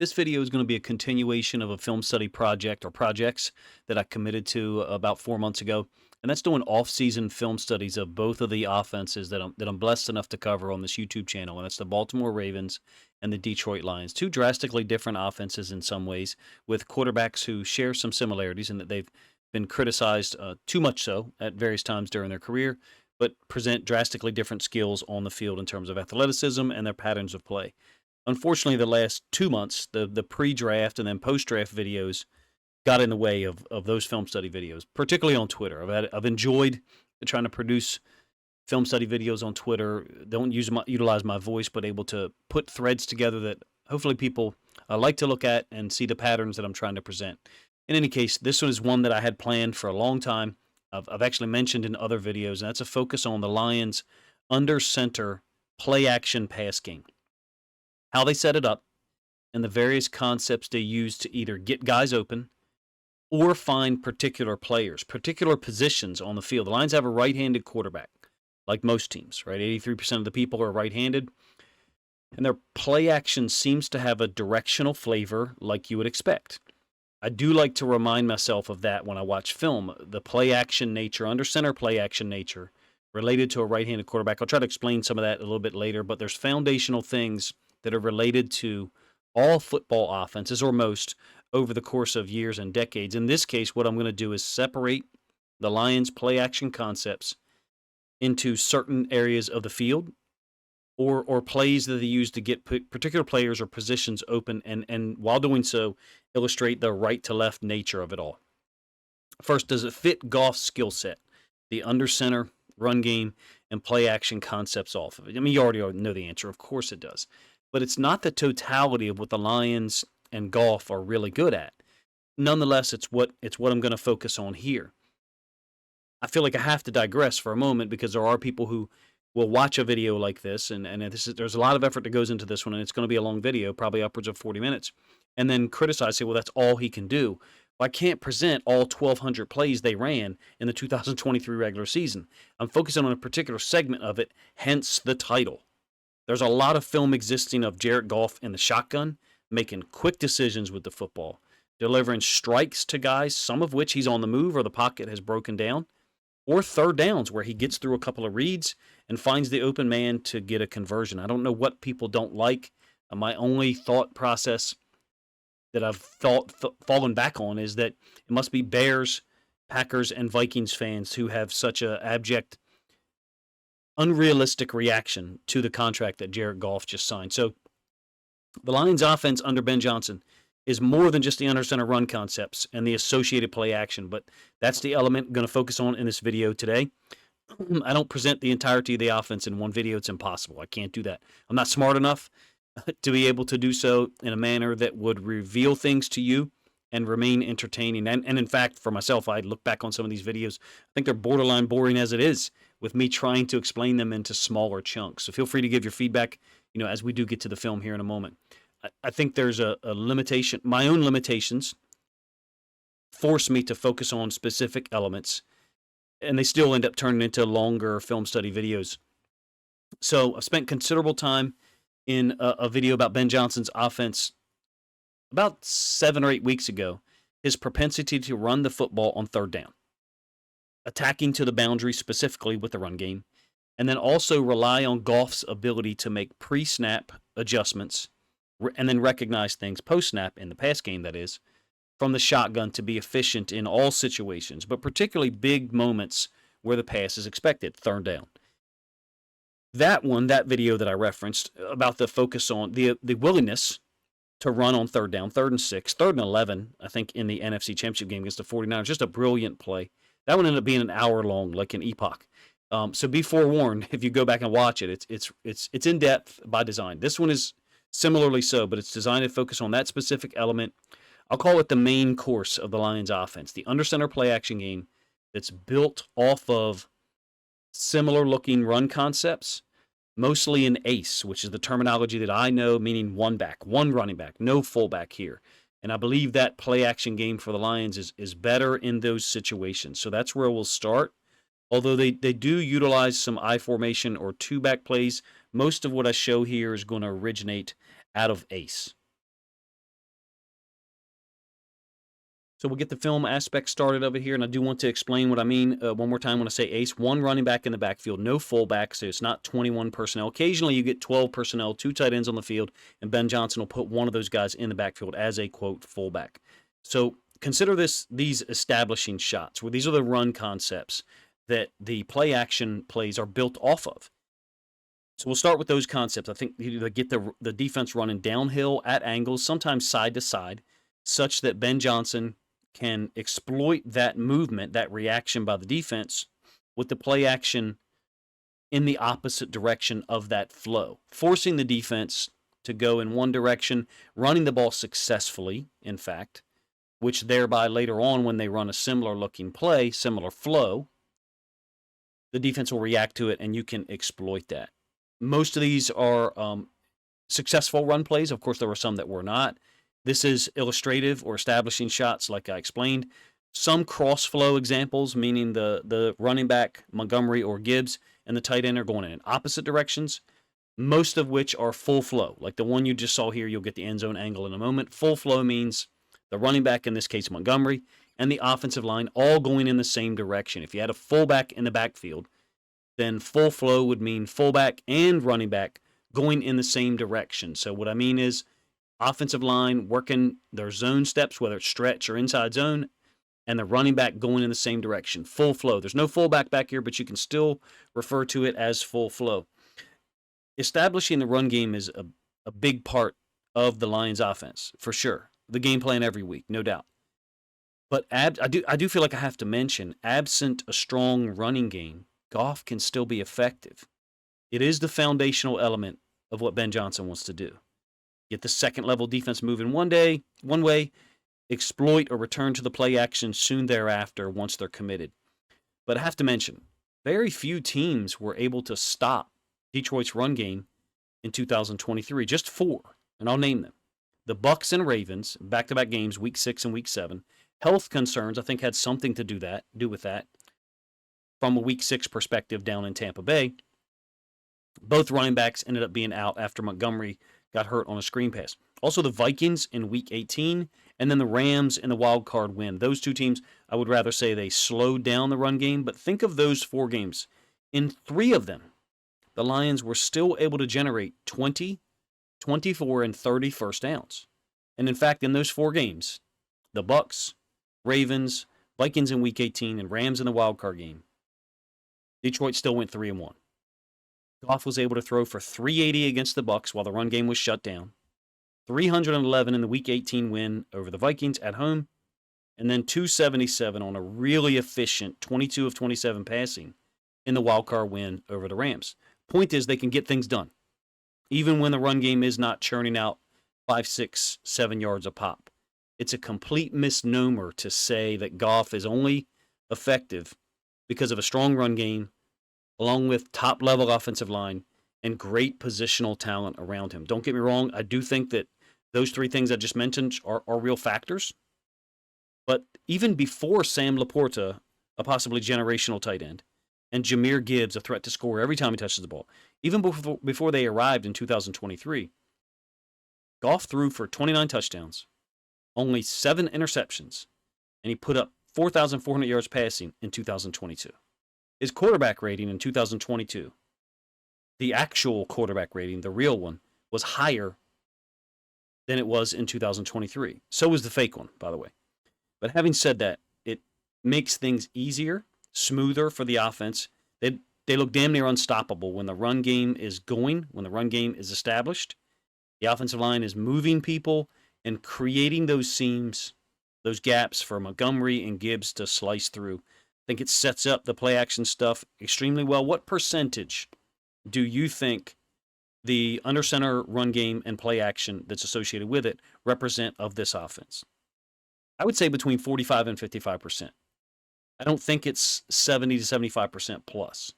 This video is going to be a continuation of a film study project or projects that I committed to about 4 months ago. And that's doing off-season film studies of both of the offenses that I'm blessed enough to cover on this YouTube channel. And that's the Baltimore Ravens and the Detroit Lions. Two drastically different offenses in some ways, with quarterbacks who share some similarities in that they've been criticized too much so at various times during their career, but present drastically different skills on the field in terms of athleticism and their patterns of play. Unfortunately, the last 2 months, the pre-draft and then post-draft videos got in the way of those film study videos, particularly on Twitter. I've enjoyed trying to produce film study videos on Twitter. Don't utilize my voice, but able to put threads together that hopefully people like to look at and see the patterns that I'm trying to present. In any case, this one is one that I had planned for a long time. I've actually mentioned in other videos, and that's a focus on the Lions under center play action pass game, how they set it up, and the various concepts they use to either get guys open or find particular players, particular positions on the field. The Lions have a right-handed quarterback, like most teams, right? 83% of the people are right-handed, and their play action seems to have a directional flavor like you would expect. I do like to remind myself of that when I watch film, the play action nature, under center play action nature, related to a right-handed quarterback. I'll try to explain some of that a little bit later, but there's foundational things that are related to all football offenses, or most, over the course of years and decades. In this case, what I'm going to do is separate the Lions' play-action concepts into certain areas of the field, or plays that they use to get particular players or positions open, and while doing so, illustrate the right-to-left nature of it all. First, does it fit Goff's skill set, the under-center, run game, and play-action concepts off of it? I mean, you already know the answer. Of course it does. But it's not the totality of what the Lions and Goff are really good at. Nonetheless, it's what I'm going to focus on here. I feel like I have to digress for a moment because there are people who will watch a video like this, and there's a lot of effort that goes into this one, and it's going to be a long video, probably upwards of 40 minutes, and then criticize, say, well, that's all he can do. Well, I can't present all 1,200 plays they ran in the 2023 regular season. I'm focusing on a particular segment of it, hence the title. There's a lot of film existing of Jared Goff in the shotgun, making quick decisions with the football, delivering strikes to guys, some of which he's on the move or the pocket has broken down, or third downs where he gets through a couple of reads and finds the open man to get a conversion. I don't know what people don't like. My only thought process that I've fallen back on is that it must be Bears, Packers, and Vikings fans who have such a abject, unrealistic reaction to the contract that Jared Goff just signed. So the Lions offense under Ben Johnson is more than just the under center run concepts and the associated play action, but that's the element I'm going to focus on in this video today. I don't present the entirety of the offense in one video. It's impossible. I can't do that. I'm not smart enough to be able to do so in a manner that would reveal things to you and remain entertaining. And in fact, for myself, I look back on some of these videos. I think they're borderline boring as it is, with me trying to explain them into smaller chunks. So feel free to give your feedback, as we do get to the film here in a moment. I think there's a limitation. My own limitations force me to focus on specific elements, and they still end up turning into longer film study videos. So I've spent considerable time in a video about Ben Johnson's offense about 7 or 8 weeks ago, his propensity to run the football on third down, attacking to the boundary specifically with the run game, and then also rely on Goff's ability to make pre-snap adjustments and then recognize things post-snap in the pass game, that is, from the shotgun to be efficient in all situations, but particularly big moments where the pass is expected, third down. That video that I referenced about the focus on the willingness to run on third down, 3rd and 6, 3rd and 11, I think, in the NFC Championship game against the 49ers, just a brilliant play. That one ended up being an hour long, like an epoch. So be forewarned if you go back and watch it. It's in depth by design. This one is similarly so, but it's designed to focus on that specific element. I'll call it the main course of the Lions offense, the under center play action game that's built off of similar looking run concepts, mostly in ace, which is the terminology that I know, meaning one back, one running back, no fullback here. And I believe that play action game for the Lions is better in those situations. So that's where we'll start. Although they do utilize some I formation or two back plays, most of what I show here is going to originate out of ace. So we'll get the film aspect started over here, and I do want to explain what I mean one more time when I say ace. One running back in the backfield, no fullback, so it's not 21 personnel. Occasionally you get 12 personnel, 2 tight ends on the field, and Ben Johnson will put one of those guys in the backfield as a, quote, fullback. So consider these establishing shots, where these are the run concepts that the play action plays are built off of. So we'll start with those concepts. I think you get the defense running downhill at angles, sometimes side to side, such that Ben Johnson can exploit that movement, that reaction by the defense, with the play action in the opposite direction of that flow, forcing the defense to go in one direction, running the ball successfully, in fact, which thereby later on when they run a similar looking play, similar flow, the defense will react to it and you can exploit that. Most of these are successful run plays. Of course, there were some that were not. This is illustrative or establishing shots like I explained. Some cross-flow examples, meaning the running back, Montgomery or Gibbs, and the tight end are going in opposite directions, most of which are full flow. Like the one you just saw here, you'll get the end zone angle in a moment. Full flow means the running back, in this case Montgomery, and the offensive line all going in the same direction. If you had a fullback in the backfield, then full flow would mean fullback and running back going in the same direction. So what I mean is offensive line working their zone steps, whether it's stretch or inside zone, and the running back going in the same direction. Full flow. There's no fullback back here, but you can still refer to it as full flow. Establishing the run game is a big part of the Lions offense, for sure. The game plan every week, no doubt. But I do feel like I have to mention, absent a strong running game, Goff can still be effective. It is the foundational element of what Ben Johnson wants to do. Get the second level defense moving one way, exploit or return to the play action soon thereafter once they're committed. But I have to mention, very few teams were able to stop Detroit's run game in 2023. Just 4, and I'll name them. The Bucs and Ravens, back-to-back games, Week 6 and Week 7. Health concerns, I think, had something to do with that. From a Week 6 perspective down in Tampa Bay, both running backs ended up being out after Montgomery got hurt on a screen pass. Also, the Vikings in Week 18, and then the Rams in the wild card win. Those two teams, I would rather say they slowed down the run game, but think of those 4 games. In 3 of them, the Lions were still able to generate 20, 24, and 30 first downs. And in fact, in those 4 games, the Bucs, Ravens, Vikings in Week 18, and Rams in the wild card game, Detroit still went 3-1. Goff was able to throw for 380 against the Bucs while the run game was shut down, 311 in the Week 18 win over the Vikings at home, and then 277 on a really efficient 22 of 27 passing in the wildcard win over the Rams. Point is, they can get things done, even when the run game is not churning out 5, 6, 7 yards a pop. It's a complete misnomer to say that Goff is only effective because of a strong run game, along with top-level offensive line and great positional talent around him. Don't get me wrong, I do think that those 3 things I just mentioned are real factors. But even before Sam Laporta, a possibly generational tight end, and Jahmyr Gibbs, a threat to score every time he touches the ball, even before they arrived in 2023, Goff threw for 29 touchdowns, only 7 interceptions, and he put up 4,400 yards passing in 2022. His quarterback rating in 2022, the actual quarterback rating, the real one, was higher than it was in 2023. So was the fake one, by the way. But having said that, it makes things easier, smoother for the offense. They look damn near unstoppable when the run game is going, when the run game is established. The offensive line is moving people and creating those seams, those gaps for Montgomery and Gibbs to slice through. I think it sets up the play action stuff extremely well. What percentage do you think the under center run game and play action that's associated with it represent of this offense? I would say between 45 and 55%. I don't think it's 70 to 75% plus.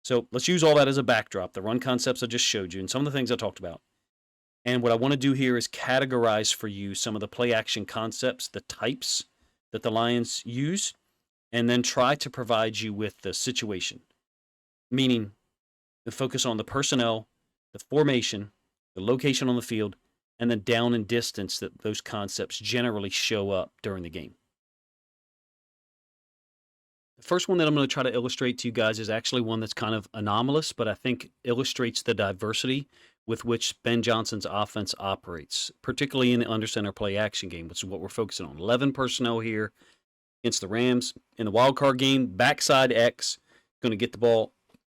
So let's use all that as a backdrop, the run concepts I just showed you and some of the things I talked about. And what I want to do here is categorize for you some of the play action concepts, the types that the Lions use, and then try to provide you with the situation, meaning the focus on the personnel, the formation, the location on the field, and then down and distance that those concepts generally show up during the game. The first one that I'm going to try to illustrate to you guys is actually one that's kind of anomalous, but I think illustrates the diversity with which Ben Johnson's offense operates, particularly in the under center play action game, which is what we're focusing on. 11 personnel here against the Rams in the wild card game. Backside X, going to get the ball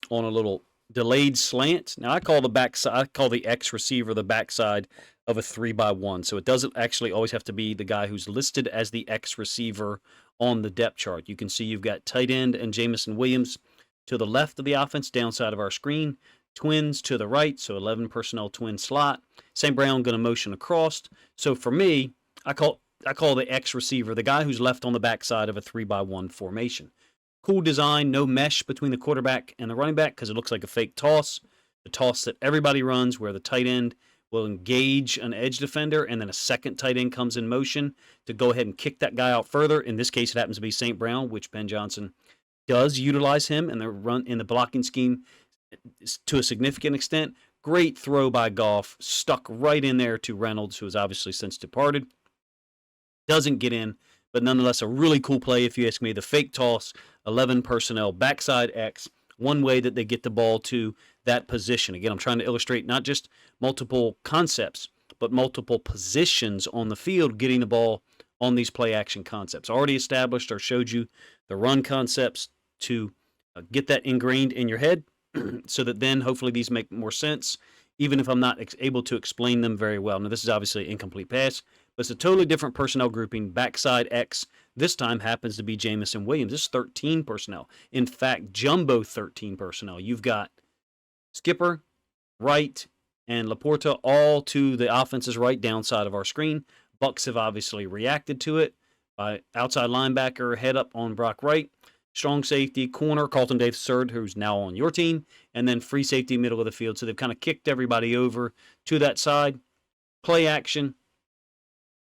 on a little delayed slant. Now I call the X receiver the backside of a 3-by-1. So it doesn't actually always have to be the guy who's listed as the X receiver on the depth chart. You can see you've got tight end and Jameson Williams to the left of the offense, downside of our screen. Twins to the right, so 11 personnel twin slot. St. Brown going to motion across. So for me, I call the X receiver the guy who's left on the backside of a 3-by-1 formation. Cool design, no mesh between the quarterback and the running back because it looks like a fake toss. The toss that everybody runs where the tight end will engage an edge defender and then a second tight end comes in motion to go ahead and kick that guy out further. In this case, it happens to be St. Brown, which Ben Johnson does utilize him in the blocking scheme to a significant extent. Great throw by Goff, stuck right in there to Reynolds, who has obviously since departed. Doesn't get in, but nonetheless a really cool play if you ask me. The fake toss, 11 personnel, backside X, one way that they get the ball to that position. Again, I'm trying to illustrate not just multiple concepts, but multiple positions on the field getting the ball on these play action concepts. Already established or showed you the run concepts to get that ingrained in your head so that then hopefully these make more sense, even if I'm not able to explain them very well. Now, this is obviously an incomplete pass, but it's a totally different personnel grouping. Backside X this time happens to be Jameson Williams. This is 13 personnel. In fact, jumbo 13 personnel. You've got Skipper, Wright, and Laporta all to the offense's right downside of our screen. Bucks have obviously reacted to it by outside linebacker, head up on Brock Wright. Strong safety, corner, Carlton Davis III, who's now on your team, and then free safety, middle of the field. So they've kind of kicked everybody over to that side. Play action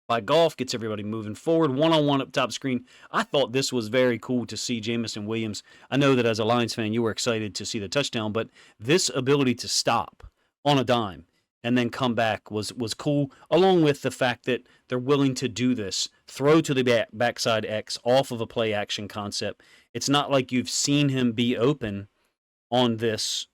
by Goff gets everybody moving forward. One-on-one up top screen. I thought this was very cool to see Jameson Williams. I know that as a Lions fan, you were excited to see the touchdown, but this ability to stop on a dime and then come back was cool, along with the fact that they're willing to do this. Throw to the backside X off of a play action concept. It's not like you've seen him be open on this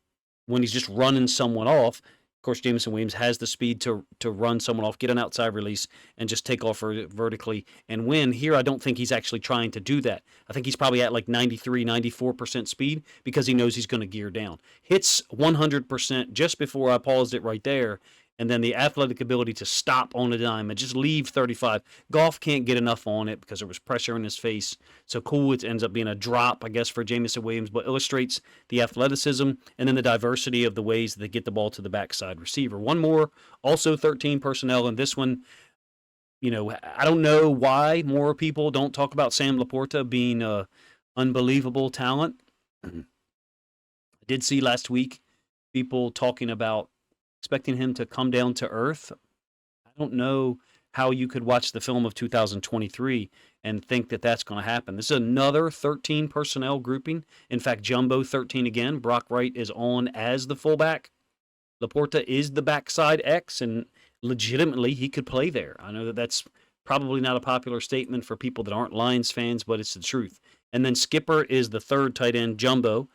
when he's just running someone off. Of course, Jameson Williams has the speed to run someone off, get an outside release, and just take off vertically and win. Here, I don't think he's actually trying to do that. I think he's probably at like 93, 94% speed because he knows he's going to gear down. Hits 100% just before I paused it right there, and then the athletic ability to stop on a dime and just leave 35. Goff can't get enough on it because there was pressure in his face. So cool, it ends up being a drop, I guess, for Jameson Williams, but illustrates the athleticism and then the diversity of the ways that they get the ball to the backside receiver. One more, also 13 personnel, and this one, I don't know why more people don't talk about Sam Laporta being an unbelievable talent. I did see last week people talking about expecting him to come down to earth. I don't know how you could watch the film of 2023 and think that that's going to happen. This is another 13 personnel grouping. In fact, jumbo 13 again. Brock Wright is on as the fullback. Laporta is the backside X, and legitimately he could play there. I know that that's probably not a popular statement for people that aren't Lions fans, but it's the truth. And then Skipper is the third tight end, jumbo,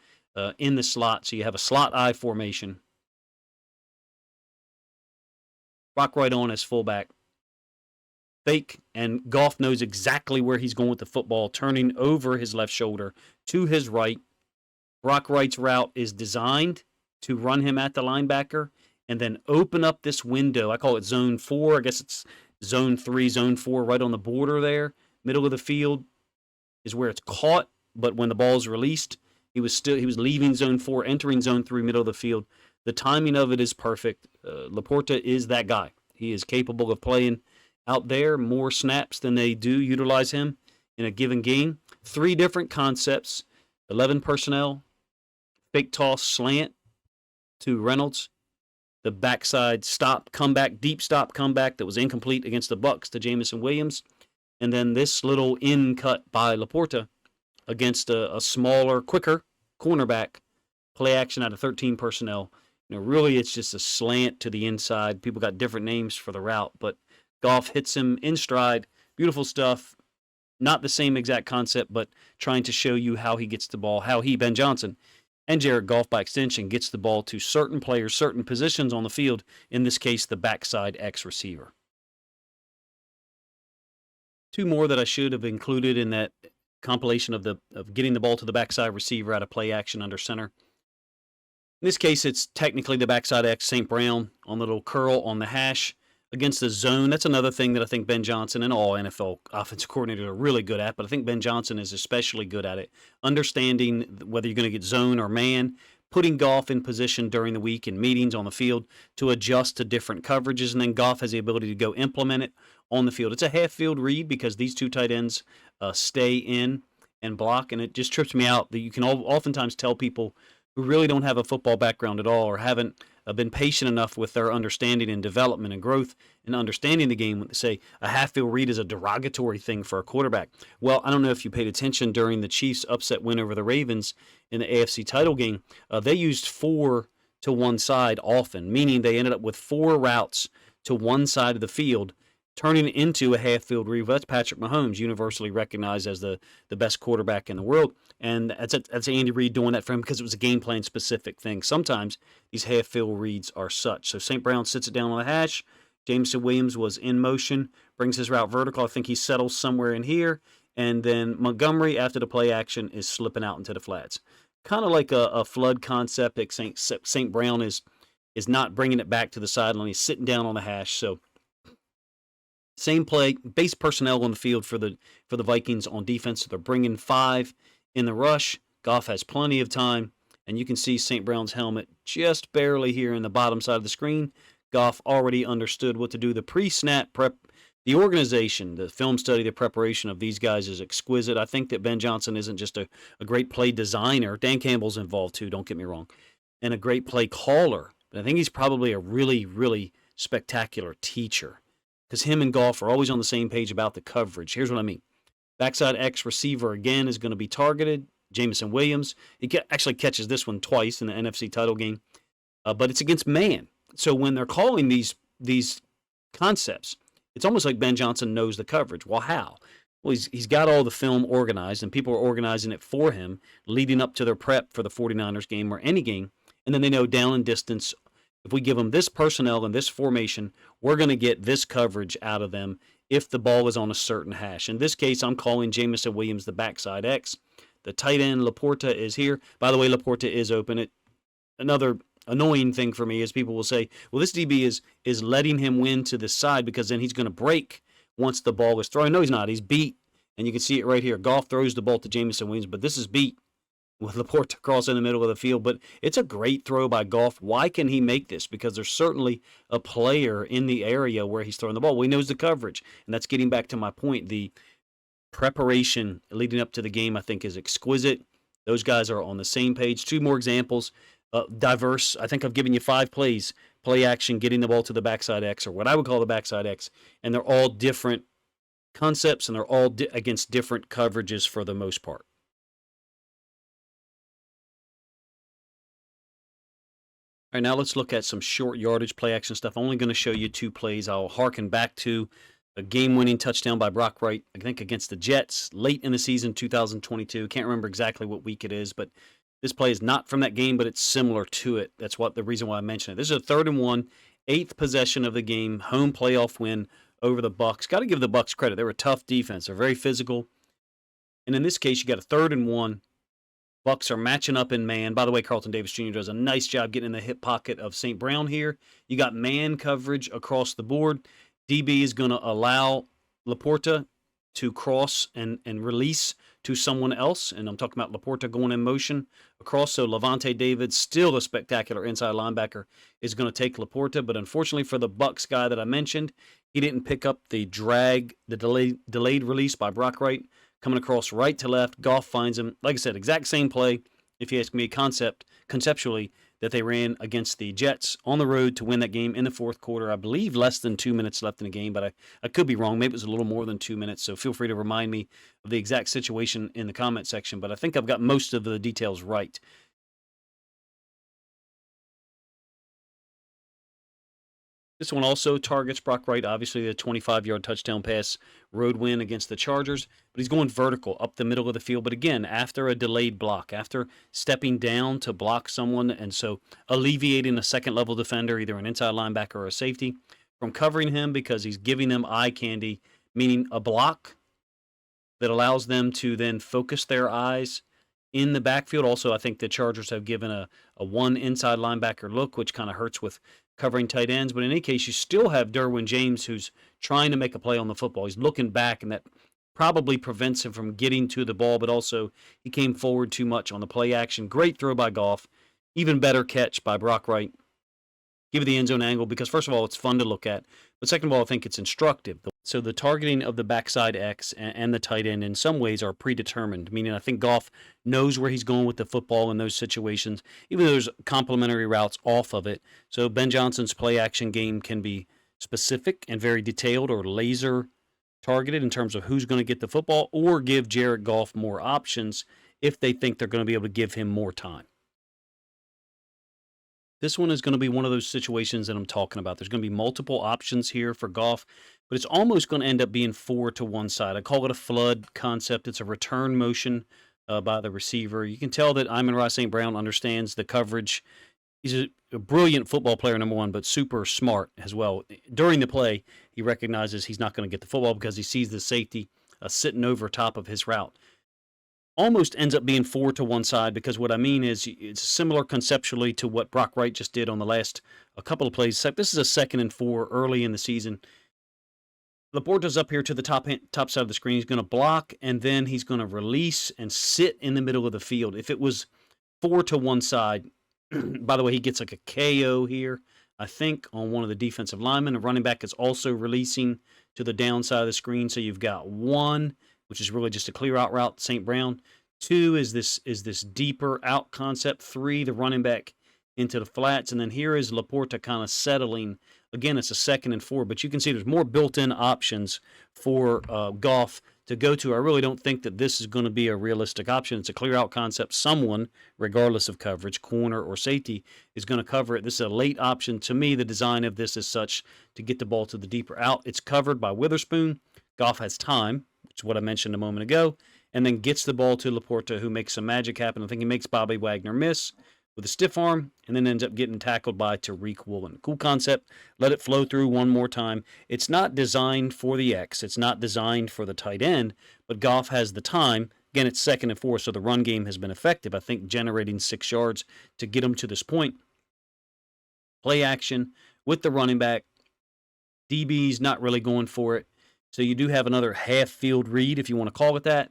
in the slot. So you have a slot I formation. Brock Wright on as fullback. Fake, and Goff knows exactly where he's going with the football, turning over his left shoulder to his right. Brock Wright's route is designed to run him at the linebacker and then open up this window. I call it zone 4. I guess it's zone 3, zone 4, right on the border there. Middle of the field is where it's caught, but when the ball is released, he was leaving zone 4, entering zone 3, middle of the field. The timing of it is perfect. Laporta is that guy. He is capable of playing out there more snaps than they do utilize him in a given game. 3 different concepts, 11 personnel, fake toss, slant to Reynolds, the backside stop, comeback, deep stop comeback that was incomplete against the Bucks to Jameson Williams, and then this little in cut by Laporta against a smaller, quicker cornerback, play action out of 13 personnel. Really, it's just a slant to the inside. People got different names for the route, but Goff hits him in stride. Beautiful stuff. Not the same exact concept, but trying to show you how he gets the ball, how he, Ben Johnson, and Jared Goff by extension, gets the ball to certain players, certain positions on the field, in this case, the backside X receiver. Two more that I should have included in that compilation of getting the ball to the backside receiver out of play action under center. In this case, it's technically the backside X, St. Brown, on the little curl on the hash against the zone. That's another thing that I think Ben Johnson and all NFL offensive coordinators are really good at, but I think Ben Johnson is especially good at it. Understanding whether you're going to get zone or man, putting Goff in position during the week in meetings on the field to adjust to different coverages, and then Goff has the ability to go implement it on the field. It's a half field read because these two tight ends stay in and block, and it just trips me out that you can oftentimes tell people who really don't have a football background at all or haven't been patient enough with their understanding and development and growth and understanding the game when they say a half-field read is a derogatory thing for a quarterback. Well, I don't know if you paid attention during the Chiefs' upset win over the Ravens in the AFC title game. They used 4 to one side often, meaning they ended up with 4 routes to one side of the field, turning it into a half-field read. That's Patrick Mahomes, universally recognized as the best quarterback in the world. And that's Andy Reid doing that for him because it was a game plan specific thing. Sometimes these half-field reads are such. So St. Brown sits it down on the hash. Jameson Williams was in motion, brings his route vertical. I think he settles somewhere in here. And then Montgomery, after the play action, is slipping out into the flats. Kind of like a flood concept. St. Brown is not bringing it back to the sideline. He's sitting down on the hash. So same play, base personnel on the field for the Vikings on defense. So they're bringing 5 in the rush. Goff has plenty of time, and you can see St. Brown's helmet just barely here in the bottom side of the screen. Goff already understood what to do. The pre-snap prep, the organization, the film study, the preparation of these guys is exquisite. I think that Ben Johnson isn't just a great play designer. Dan Campbell's involved too, don't get me wrong, and a great play caller. But I think he's probably a really, really spectacular teacher because him and Goff are always on the same page about the coverage. Here's what I mean. Backside X receiver again is going to be targeted. Jameson Williams. He actually catches this one twice in the NFC title game, but it's against man. So when they're calling these concepts, it's almost like Ben Johnson knows the coverage. Well, how? Well, he's got all the film organized, and people are organizing it for him leading up to their prep for the 49ers game or any game, and then they know down and distance, if we give them this personnel and this formation, we're going to get this coverage out of them if the ball is on a certain hash. In this case, I'm calling Jameson Williams the backside X. The tight end, Laporta, is here. By the way, Laporta is open. Another annoying thing for me is people will say, well, this DB is letting him win to the side because then he's going to break once the ball is thrown. No, he's not. He's beat. And you can see it right here. Goff throws the ball to Jameson Williams, but this is beat with Laporta across in the middle of the field. But it's a great throw by Goff. Why can he make this? Because there's certainly a player in the area where he's throwing the ball. Well, he knows the coverage. And that's getting back to my point. The preparation leading up to the game, I think, is exquisite. Those guys are on the same page. 2 more examples. Diverse. I think I've given you 5 plays. Play action, getting the ball to the backside X, or what I would call the backside X. And they're all different concepts, and they're all against different coverages for the most part. All right, now let's look at some short yardage play action stuff. I'm only going to show you 2 plays. I'll harken back to a game-winning touchdown by Brock Wright, I think against the Jets, late in the season, 2022. Can't remember exactly what week it is, but this play is not from that game, but it's similar to it. That's the reason why I mentioned it. This is a 3rd and 1, 8th possession of the game, home playoff win over the Bucs. Got to give the Bucs credit. They're a tough defense. They're very physical. And in this case, you got a 3rd and 1. Bucs are matching up in man. By the way, Carlton Davis Jr. does a nice job getting in the hip pocket of St. Brown here. You got man coverage across the board. DB is going to allow Laporta to cross and release to someone else. And I'm talking about Laporta going in motion across. So Levante David, still a spectacular inside linebacker, is going to take Laporta. But unfortunately for the Bucs guy that I mentioned, he didn't pick up the drag, the delayed release by Brock Wright. Coming across right to left, Goff finds him. Like I said, exact same play, if you ask me, conceptually, that they ran against the Jets on the road to win that game in the 4th quarter. I believe less than 2 minutes left in the game, but I could be wrong. Maybe it was a little more than 2 minutes, so feel free to remind me of the exact situation in the comment section, but I think I've got most of the details right. This one also targets Brock Wright, obviously the 25-yard touchdown pass road win against the Chargers, but he's going vertical up the middle of the field. But again, after a delayed block, after stepping down to block someone, and so alleviating a second level defender, either an inside linebacker or a safety, from covering him because he's giving them eye candy, meaning a block that allows them to then focus their eyes in the backfield. Also, I think the Chargers have given a one inside linebacker look, which kind of hurts with covering tight ends. But in any case, you still have Derwin James, who's trying to make a play on the football. He's looking back, and that probably prevents him from getting to the ball. But also, he came forward too much on the play action. Great throw by Goff. Even better catch by Brock Wright. Give it the end zone angle because, first of all, it's fun to look at. But second of all, I think it's instructive. So the targeting of the backside X and the tight end in some ways are predetermined, meaning I think Goff knows where he's going with the football in those situations, even though there's complementary routes off of it. So Ben Johnson's play action game can be specific and very detailed or laser targeted in terms of who's going to get the football, or give Jared Goff more options if they think they're going to be able to give him more time. This one is going to be one of those situations that I'm talking about. There's going to be multiple options here for Goff, but it's almost going to end up being 4 to one side. I call it a flood concept. It's a return motion by the receiver. You can tell that Amon-Ra St. Brown understands the coverage. He's a brilliant football player, number one, but super smart as well. During the play, he recognizes he's not going to get the football because he sees the safety sitting over top of his route. Almost ends up being 4 to one side because what I mean is it's similar conceptually to what Brock Wright just did on the last a couple of plays. This is a 2nd and 4 early in the season. Laporta's up here to the top side of the screen. He's going to block, and then he's going to release and sit in the middle of the field. If it was 4 to one side, by the way, he gets like a KO here, I think, on one of the defensive linemen. A running back is also releasing to the downside of the screen. So you've got 1, which is really just a clear out route, St. Brown. 2 is this deeper out concept. 3, the running back into the flats. And then here is Laporta kind of settling. Again, it's a 2nd and 4, but you can see there's more built-in options for Goff to go to. I really don't think that this is going to be a realistic option. It's a clear out concept. Someone, regardless of coverage, corner or safety, is going to cover it. This is a late option. To me, the design of this is such to get the ball to the deeper out. It's covered by Witherspoon. Goff has time, which is what I mentioned a moment ago, and then gets the ball to Laporta, who makes some magic happen. I think he makes Bobby Wagner miss with a stiff arm, and then ends up getting tackled by Tariq Woolen. Cool concept. Let it flow through one more time. It's not designed for the X. It's not designed for the tight end, but Goff has the time. Again, it's 2nd and 4, so the run game has been effective. I think generating 6 yards to get him to this point. Play action with the running back. DB's not really going for it. So you do have another half-field read, if you want to call it that.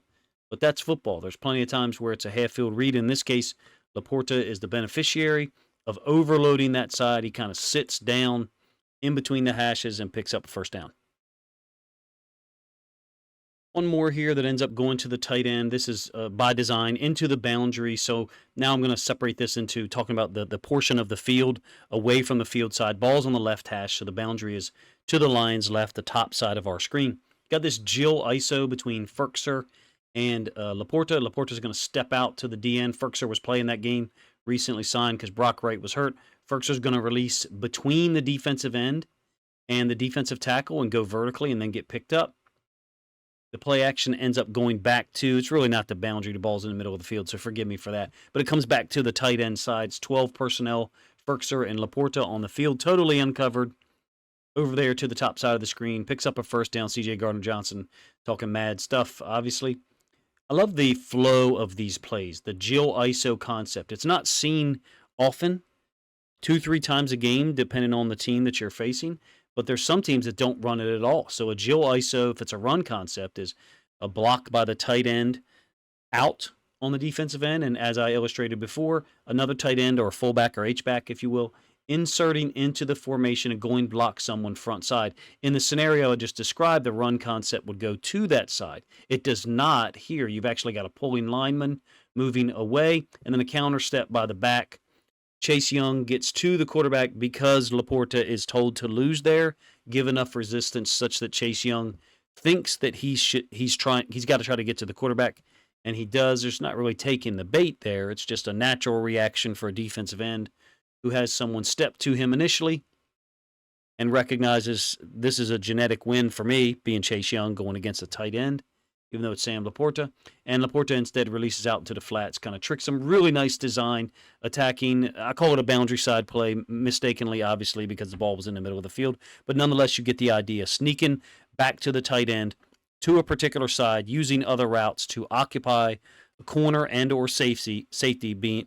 But that's football. There's plenty of times where it's a half-field read. In this case, Laporta is the beneficiary of overloading that side. He kind of sits down in between the hashes and picks up a first down. One more here that ends up going to the tight end. This is by design into the boundary. So now I'm going to separate this into talking about the portion of the field away from the field side. Ball's on the left hash, so the boundary is to the Lions left, the top side of our screen. Got this Jill ISO between Ferkser and Laporta. Laporta's going to step out to the DN. Ferkser was playing that game, recently signed because Brock Wright was hurt. Ferkser's going to release between the defensive end and the defensive tackle and go vertically and then get picked up. The play action ends up going back to, it's really not the boundary, the ball's in the middle of the field, so forgive me for that. But it comes back to the tight end sides, 12 personnel, Ferkser and Laporta on the field, totally uncovered. Over there to the top side of the screen, picks up a first down. C.J. Gardner-Johnson talking mad stuff, obviously. I love the flow of these plays, the Jill ISO concept. It's not seen often, 2-3 times a game, depending on the team that you're facing. But there's some teams that don't run it at all. So a Jill ISO, if it's a run concept, is a block by the tight end out on the defensive end. And as I illustrated before, another tight end or a fullback or H-back, if you will, inserting into the formation and going block someone front side. In the scenario I just described, the run concept would go to that side. It does not here. You've actually got a pulling lineman moving away and then a counter step by the back. Chase Young gets to the quarterback because Laporta is told to lose there, give enough resistance such that Chase Young thinks that he's got to try to get to the quarterback, and he does. There's not really taking the bait there. It's just a natural reaction for a defensive end who has someone step to him initially and recognizes this is a genetic win for me, being Chase Young going against a tight end, even though it's Sam Laporta. And Laporta instead releases out into the flats, kind of tricks him. Really nice design, attacking. I call it a boundary side play, mistakenly, obviously, because the ball was in the middle of the field. But nonetheless, you get the idea. Sneaking back to the tight end to a particular side, using other routes to occupy a corner and or safety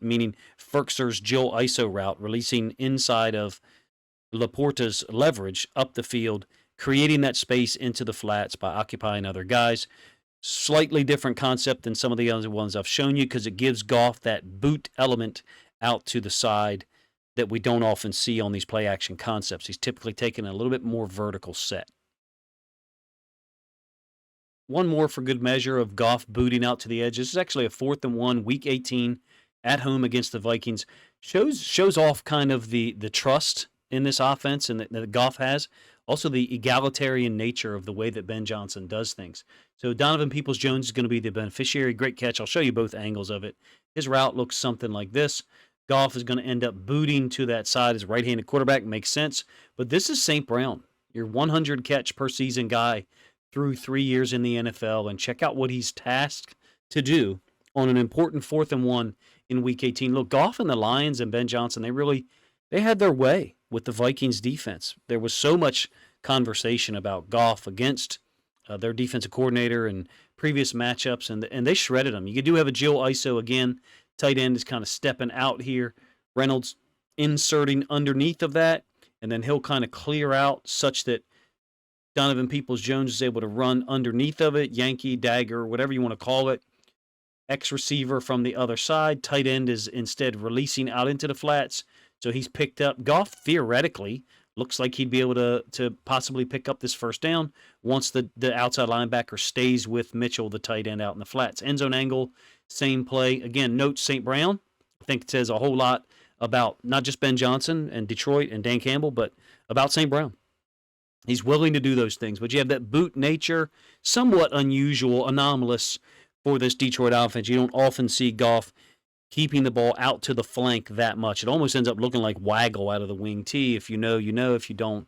meaning Ferkser's Jill ISO route, releasing inside of Laporta's leverage up the field, creating that space into the flats by occupying other guys. Slightly different concept than some of the other ones I've shown you because it gives Goff that boot element out to the side that we don't often see on these play action concepts. He's typically taking a little bit more vertical set. One more for good measure of Goff booting out to the edge. This is actually a 4th and 1, week 18 at home against the Vikings. Shows off kind of the trust in this offense and that Goff has. Also, the egalitarian nature of the way that Ben Johnson does things. So Donovan Peoples-Jones is going to be the beneficiary. Great catch. I'll show you both angles of it. His route looks something like this. Goff is going to end up booting to that side as a right-handed quarterback. Makes sense. But this is St. Brown, your 100 catch per season guy through 3 years in the NFL. And check out what he's tasked to do on an important 4th and 1 in Week 18. Look, Goff and the Lions and Ben Johnson, they had their way with the Vikings defense. There was so much conversation about Goff against their defensive coordinator and previous matchups, and they shredded them. You do have a Jill ISO again. Tight end is kind of stepping out here. Reynolds inserting underneath of that, and then he'll kind of clear out such that Donovan Peoples-Jones is able to run underneath of it, Yankee, dagger, whatever you want to call it. X-receiver from the other side. Tight end is instead releasing out into the flats. So he's picked up. Goff theoretically looks like he'd be able to possibly pick up this first down once the outside linebacker stays with Mitchell, the tight end, out in the flats. End zone angle, same play. Again, note St. Brown. I think it says a whole lot about not just Ben Johnson and Detroit and Dan Campbell, but about St. Brown. He's willing to do those things. But you have that boot nature, somewhat unusual, anomalous for this Detroit offense. You don't often see Goff keeping the ball out to the flank that much. It almost ends up looking like waggle out of the wing tee. If you know, you know. If you don't,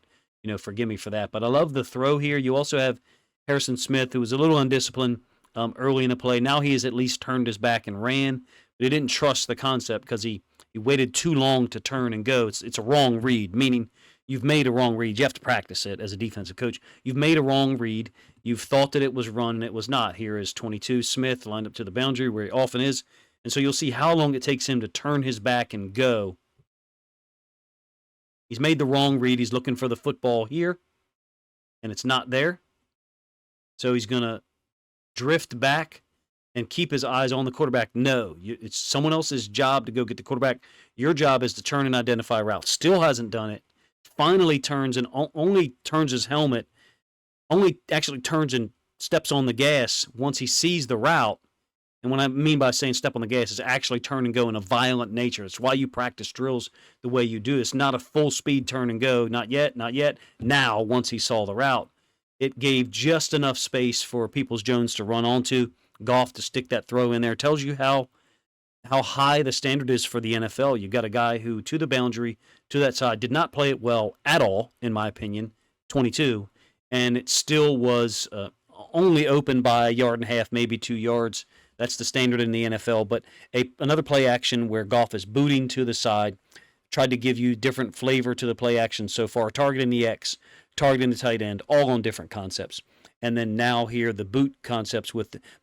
forgive me for that. But I love the throw here. You also have Harrison Smith, who was a little undisciplined early in the play. Now he has at least turned his back and ran. But he didn't trust the concept because he waited too long to turn and go. It's a wrong read, meaning you've made a wrong read. You have to practice it as a defensive coach. You've made a wrong read. You've thought that it was run, and it was not. Here is 22 Smith lined up to the boundary where he often is. And so you'll see how long it takes him to turn his back and go. He's made the wrong read. He's looking for the football here, and it's not there. So he's going to drift back and keep his eyes on the quarterback. No, it's someone else's job to go get the quarterback. Your job is to turn and identify routes. Still hasn't done it. Finally turns and only turns his helmet, only actually turns and steps on the gas once he sees the route. And what I mean by saying step on the gas is actually turn and go in a violent nature. It's why you practice drills the way you do. It's not a full speed turn and go. Not yet, not yet. Now, once he saw the route, it gave just enough space for Peoples-Jones to run onto, Goff to stick that throw in there. Tells you how high the standard is for the NFL. You've got a guy who, to the boundary, to that side, did not play it well at all, in my opinion, 22, and it still was only open by a yard and a half, maybe 2 yards. That's the standard in the NFL. But another play action where Goff is booting to the side, tried to give you different flavor to the play action so far, targeting the X, targeting the tight end, all on different concepts. And then now here, the boot concepts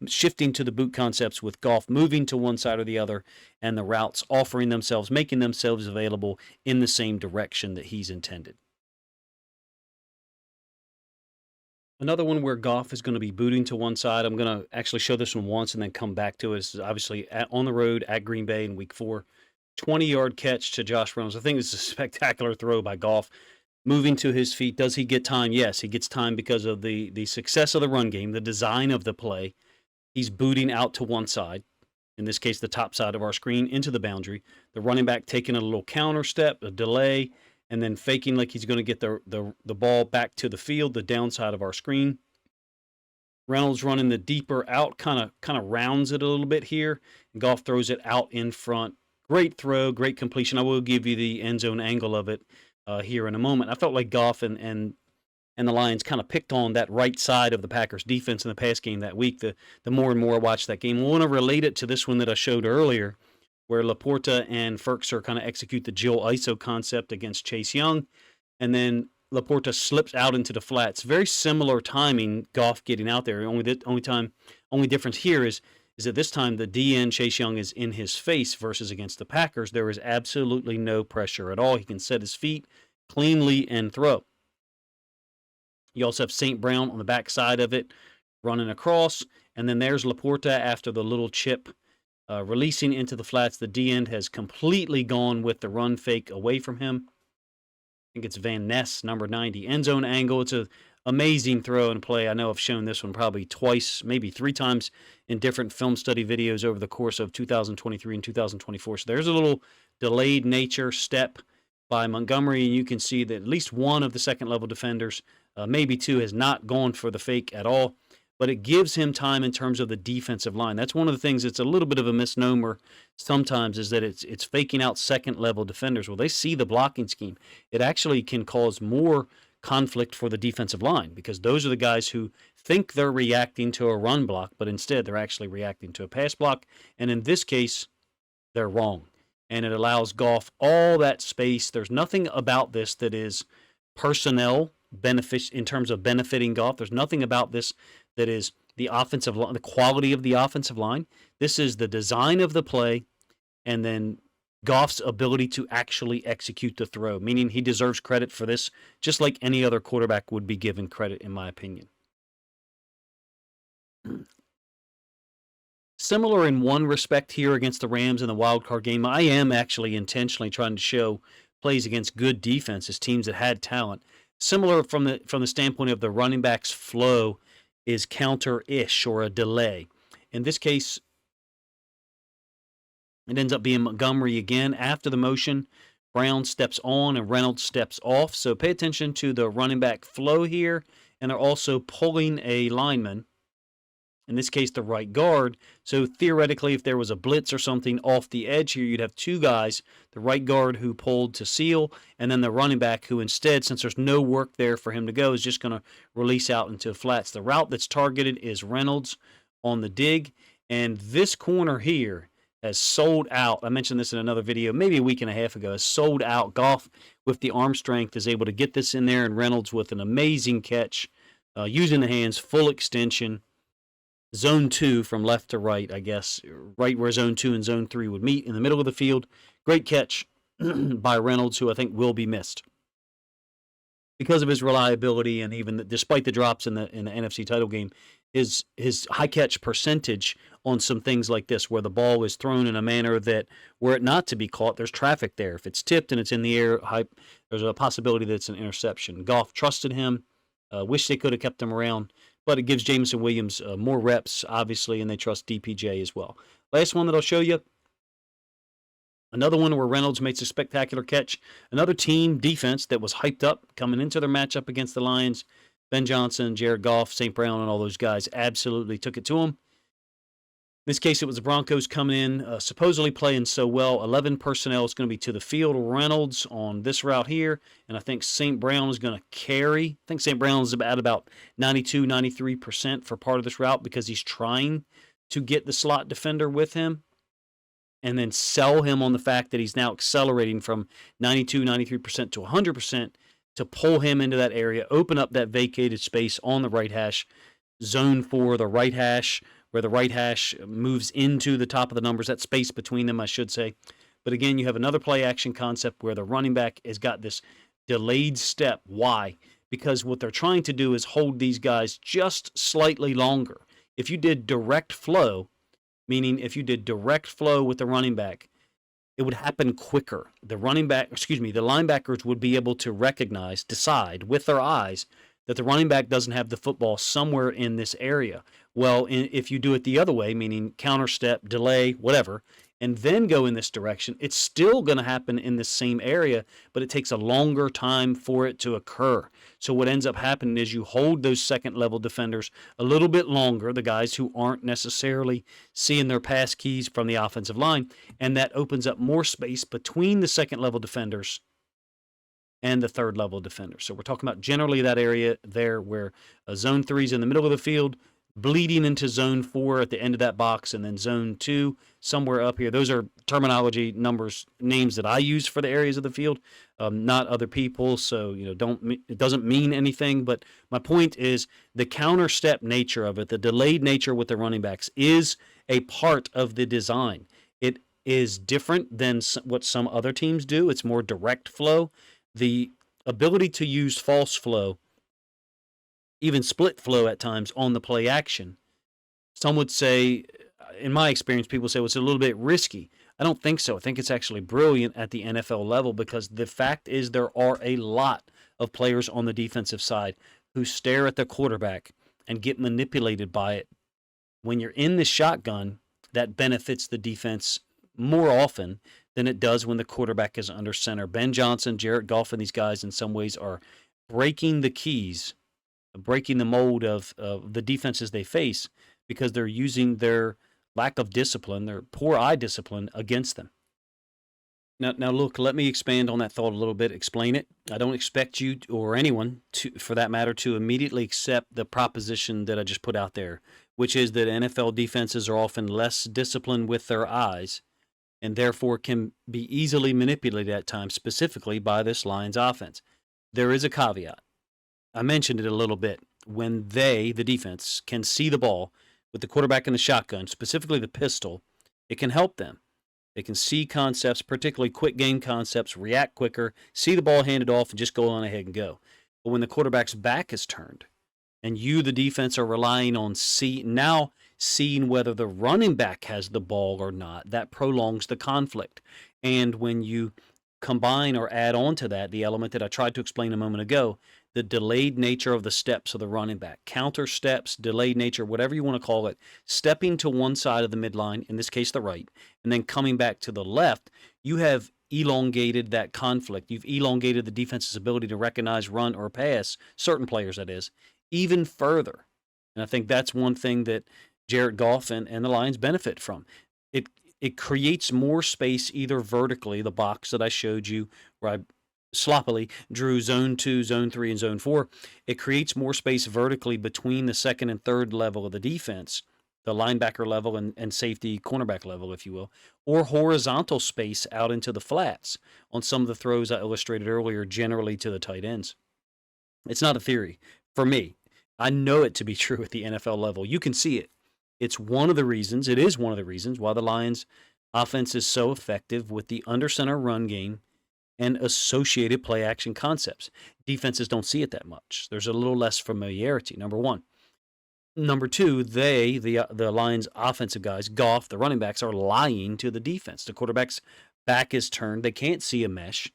shifting to the boot concepts with Goff moving to one side or the other, and the routes offering themselves, making themselves available in the same direction that he's intended. Another one where Goff is going to be booting to one side. I'm going to actually show this one once and then come back to it. This is obviously on the road at Green Bay in Week 4. 20-yard catch to Josh Reynolds. I think it's a spectacular throw by Goff. Moving to his feet. Does he get time? Yes, he gets time because of the success of the run game, the design of the play. He's booting out to one side, in this case the top side of our screen, into the boundary. The running back taking a little counter step, a delay, and then faking like he's going to get the ball back to the field, the downside of our screen. Reynolds running the deeper out, kind of rounds it a little bit here. And Goff throws it out in front. Great throw, great completion. I will give you the end zone angle of it. here in a moment. I felt like Goff and the Lions kind of picked on that right side of the Packers defense in the pass game that week. The more and more I watched that game, I want to relate it to this one that I showed earlier, where Laporta and Ferkser kind of execute the Jill ISO concept against Chase Young, and then Laporta slips out into the flats. Very similar timing, Goff getting out there. Only difference here is that this time the DN Chase Young is in his face versus against the Packers. There is absolutely no pressure at all. He can set his feet cleanly and throw. You also have St. Brown on the back side of it running across. And then there's Laporta after the little chip releasing into the flats. The D-end has completely gone with the run fake away from him. I think it's Van Ness, number 90. End zone angle. It's an amazing throw and play. I know I've shown this one probably twice, maybe 3 times in different film study videos over the course of 2023 and 2024. So there's a little delayed nature step by Montgomery, and you can see that at least one of the second-level defenders, maybe 2, has not gone for the fake at all. But it gives him time in terms of the defensive line. That's one of the things that's a little bit of a misnomer sometimes, is that it's faking out second-level defenders. Well, they see the blocking scheme. It actually can cause more conflict for the defensive line, because those are the guys who think they're reacting to a run block, but instead they're actually reacting to a pass block. And in this case, they're wrong. And it allows Goff all that space. There's nothing about this that is personnel benefit in terms of benefiting Goff. There's nothing about this that is the offensive line, the quality of the offensive line. This is the design of the play, and then Goff's ability to actually execute the throw, meaning he deserves credit for this, just like any other quarterback would be given credit, in my opinion. Similar in one respect here against the Rams in the wild card game. I am actually intentionally trying to show plays against good defenses, teams that had talent. Similar from the standpoint of the running back's flow is counter-ish, or a delay. In this case, it ends up being Montgomery again. After the motion, Brown steps on and Reynolds steps off. So pay attention to the running back flow here. And they're also pulling a lineman, in this case the right guard. So theoretically, if there was a blitz or something off the edge here, you'd have 2 guys, the right guard who pulled to seal, and then the running back who instead, since there's no work there for him to go, is just going to release out into flats. The route that's targeted is Reynolds on the dig, and this corner here has sold out. I mentioned this in another video maybe a week and a half ago. Has sold out. Goff, with the arm strength, is able to get this in there, and Reynolds with an amazing catch using the hands, full extension. Zone 2 from left to right, I guess, right where Zone 2 and Zone 3 would meet in the middle of the field. Great catch by Reynolds, who I think will be missed because of his reliability, and even despite the drops in the NFC title game, his high catch percentage on some things like this, where the ball is thrown in a manner that, were it not to be caught, there's traffic there. If it's tipped and it's in the air, there's a possibility that it's an interception. Goff trusted him. Wish they could have kept him around. But it gives Jameson Williams more reps, obviously, and they trust DPJ as well. Last one that I'll show you, another one where Reynolds makes a spectacular catch. Another team defense that was hyped up coming into their matchup against the Lions. Ben Johnson, Jared Goff, St. Brown, and all those guys absolutely took it to him. In this case, it was the Broncos coming in, supposedly playing so well. 11 personnel is going to be to the field. Reynolds on this route here, and I think St. Brown is going to carry. I think St. Brown is about 92, 93% for part of this route, because he's trying to get the slot defender with him and then sell him on the fact that he's now accelerating from 92, 93% to 100% to pull him into that area, open up that vacated space on the right hash, Zone 4, the right hash, where the right hash moves into the top of the numbers, that space between them, I should say. But again, you have another play action concept where the running back has got this delayed step. Why? Because what they're trying to do is hold these guys just slightly longer. If you did direct flow, meaning if you did direct flow with the running back, it would happen quicker. The linebackers would be able to decide with their eyes that the running back doesn't have the football somewhere in this area. Well, if you do it the other way, meaning counter step, delay, whatever, and then go in this direction, it's still going to happen in the same area, but it takes a longer time for it to occur. So what ends up happening is you hold those second-level defenders a little bit longer, the guys who aren't necessarily seeing their pass keys from the offensive line, and that opens up more space between the second-level defenders and the third level defenders. So we're talking about generally that area there where zone 3 is in the middle of the field, bleeding into zone 4 at the end of that box, and then zone 2 somewhere up here. Those are terminology, numbers, names that I use for the areas of the field, not other people. So it doesn't mean anything. But my point is the counter step nature of it, the delayed nature with the running backs, is a part of the design. It is different than what some other teams do. It's more direct flow. The ability to use false flow, even split flow at times on the play action, some would say, in my experience, people say, well, it's a little bit risky. I don't think so. I think it's actually brilliant at the NFL level, because the fact is there are a lot of players on the defensive side who stare at the quarterback and get manipulated by it. When you're in the shotgun, that benefits the defense more often than it does when the quarterback is under center. Ben Johnson, Jared Goff, and these guys in some ways are breaking the keys, breaking the mold of the defenses they face, because they're using their lack of discipline, their poor eye discipline, against them. Now, look, let me expand on that thought a little bit, explain it. I don't expect you or anyone, for that matter, to immediately accept the proposition that I just put out there, which is that NFL defenses are often less disciplined with their eyes and therefore can be easily manipulated at times, specifically by this Lions offense. There is a caveat. I mentioned it a little bit. When the defense, can see the ball with the quarterback in the shotgun, specifically the pistol, it can help them. They can see concepts, particularly quick game concepts, react quicker, see the ball handed off, and just go on ahead and go. But when the quarterback's back is turned, and you, the defense, are relying on seeing whether the running back has the ball or not, that prolongs the conflict. And when you combine or add on to that the element that I tried to explain a moment ago, the delayed nature of the steps of the running back, counter steps, delayed nature, whatever you want to call it, stepping to one side of the midline, in this case the right, and then coming back to the left, you have elongated that conflict. You've elongated the defense's ability to recognize, run, or pass, certain players that is, even further. And I think that's one thing that Jared Goff and the Lions benefit from. It creates more space either vertically, the box that I showed you where I sloppily drew zone 2, zone 3, and zone 4. It creates more space vertically between the second and third level of the defense, the linebacker level and safety cornerback level, if you will, or horizontal space out into the flats on some of the throws I illustrated earlier, generally to the tight ends. It's not a theory. For me, I know it to be true at the NFL level. You can see it. It is one of the reasons why the Lions offense is so effective with the under center run game and associated play action concepts. Defenses don't see it that much. There's a little less familiarity, number one. Number two, the Lions offensive guys, Goff, the running backs, are lying to the defense. The quarterback's back is turned. They can't see a mesh.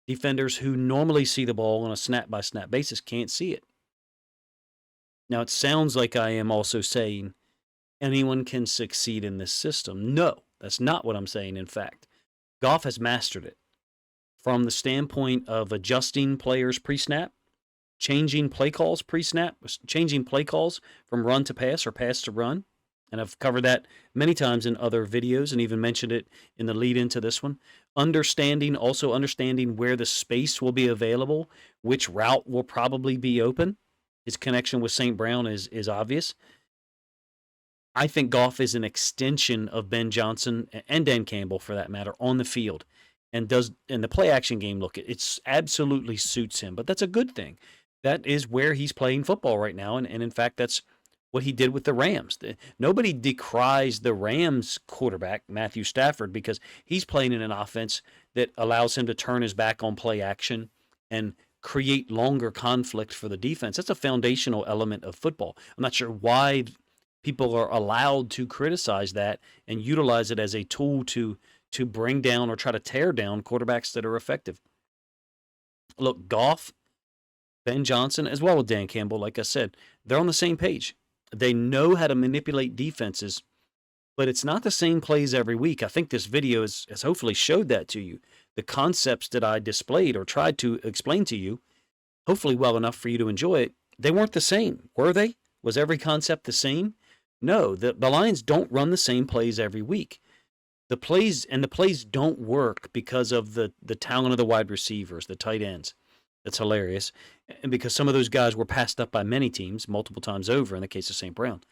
Defenders who normally see the ball on a snap-by-snap basis can't see it. Now, it sounds like I am also saying anyone can succeed in this system. No, that's not what I'm saying, in fact. Goff has mastered it from the standpoint of adjusting players pre-snap, changing play calls pre-snap, changing play calls from run to pass or pass to run. And I've covered that many times in other videos and even mentioned it in the lead into this one. Understanding where the space will be available, which route will probably be open. His connection with St. Brown is obvious. I think Goff is an extension of Ben Johnson and Dan Campbell, for that matter, on the field. And in the play action game, look, it absolutely suits him. But that's a good thing. That is where he's playing football right now. And in fact, that's what he did with the Rams. Nobody decries the Rams quarterback, Matthew Stafford, because he's playing in an offense that allows him to turn his back on play action and create longer conflict for the defense. That's a foundational element of football. I'm not sure why people are allowed to criticize that and utilize it as a tool to bring down or try to tear down quarterbacks that are effective. Look, Goff, Ben Johnson, as well as Dan Campbell, like I said, they're on the same page. They know how to manipulate defenses, but it's not the same plays every week. I think this video has hopefully showed that to you. The concepts that I displayed or tried to explain to you, hopefully well enough for you to enjoy it, they weren't the same, were they? Was every concept the same? No, the Lions don't run the same plays every week. the plays don't work because of the talent of the wide receivers, the tight ends. That's hilarious. And because some of those guys were passed up by many teams multiple times over in the case of St. Brown.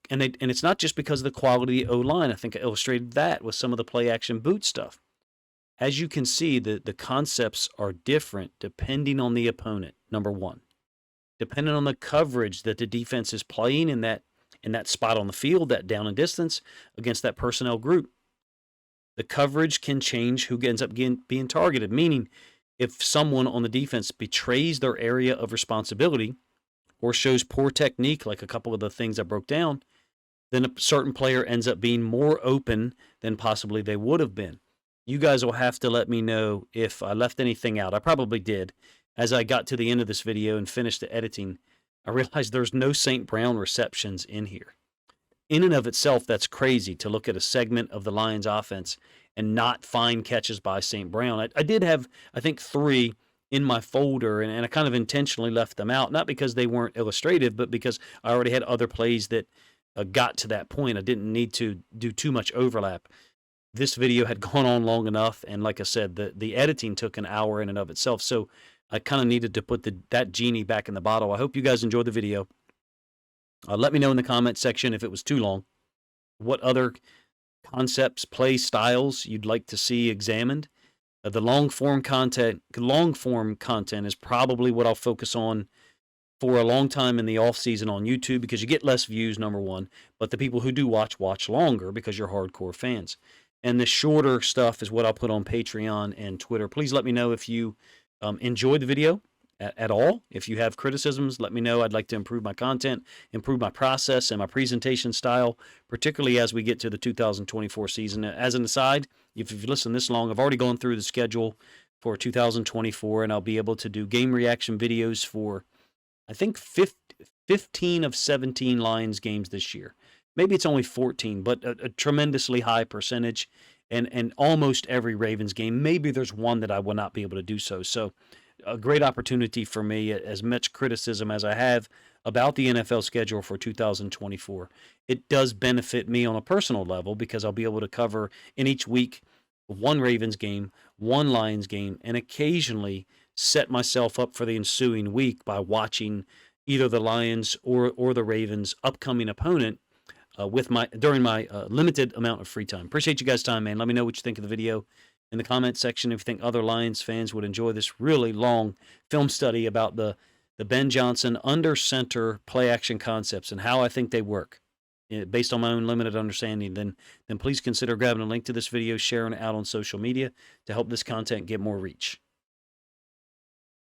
And it's not just because of the quality of the O-line. I think I illustrated that with some of the play action boot stuff. As you can see, the concepts are different depending on the opponent, number one. Depending on the coverage that the defense is playing in that spot on the field, that down and distance against that personnel group. The coverage can change who ends up being targeted, meaning if someone on the defense betrays their area of responsibility or shows poor technique, like a couple of the things I broke down, then a certain player ends up being more open than possibly they would have been. You guys will have to let me know if I left anything out. I probably did. As I got to the end of this video and finished the editing, I realized there's no St. Brown receptions in here. In and of itself, that's crazy to look at a segment of the Lions offense and not find catches by St. Brown. I did have, I think, 3 in my folder, and I kind of intentionally left them out, not because they weren't illustrative, but because I already had other plays that got to that point. I didn't need to do too much overlap. This video had gone on long enough, and like I said, the editing took an hour in and of itself, so I kind of needed to put that genie back in the bottle. I hope you guys enjoyed the video. Let me know in the comment section if it was too long, what other concepts, play styles you'd like to see examined. The long form content is probably what I'll focus on for a long time in the off season on YouTube, because you get less views, number one, but the people who do watch longer because you're hardcore fans. And the shorter stuff is what I'll put on Patreon and Twitter. Please let me know if you enjoyed the video at all. If you have criticisms, let me know. I'd like to improve my content, improve my process and my presentation style, particularly as we get to the 2024 season. As an aside, if you've listened this long, I've already gone through the schedule for 2024, and I'll be able to do game reaction videos for, I think, 15 of 17 Lions games this year. Maybe it's only 14, but a tremendously high percentage, and almost every Ravens game. Maybe there's one that I will not be able to do so. So a great opportunity for me, as much criticism as I have about the NFL schedule for 2024. It does benefit me on a personal level because I'll be able to cover in each week one Ravens game, one Lions game, and occasionally set myself up for the ensuing week by watching either the Lions or the Ravens' upcoming opponent during my limited amount of free time. Appreciate you guys' time, man. Let me know what you think of the video in the comment section. If you think other Lions fans would enjoy this really long film study about the Ben Johnson under center play action concepts and how I think they work, based on my own limited understanding, then please consider grabbing a link to this video, sharing it out on social media to help this content get more reach.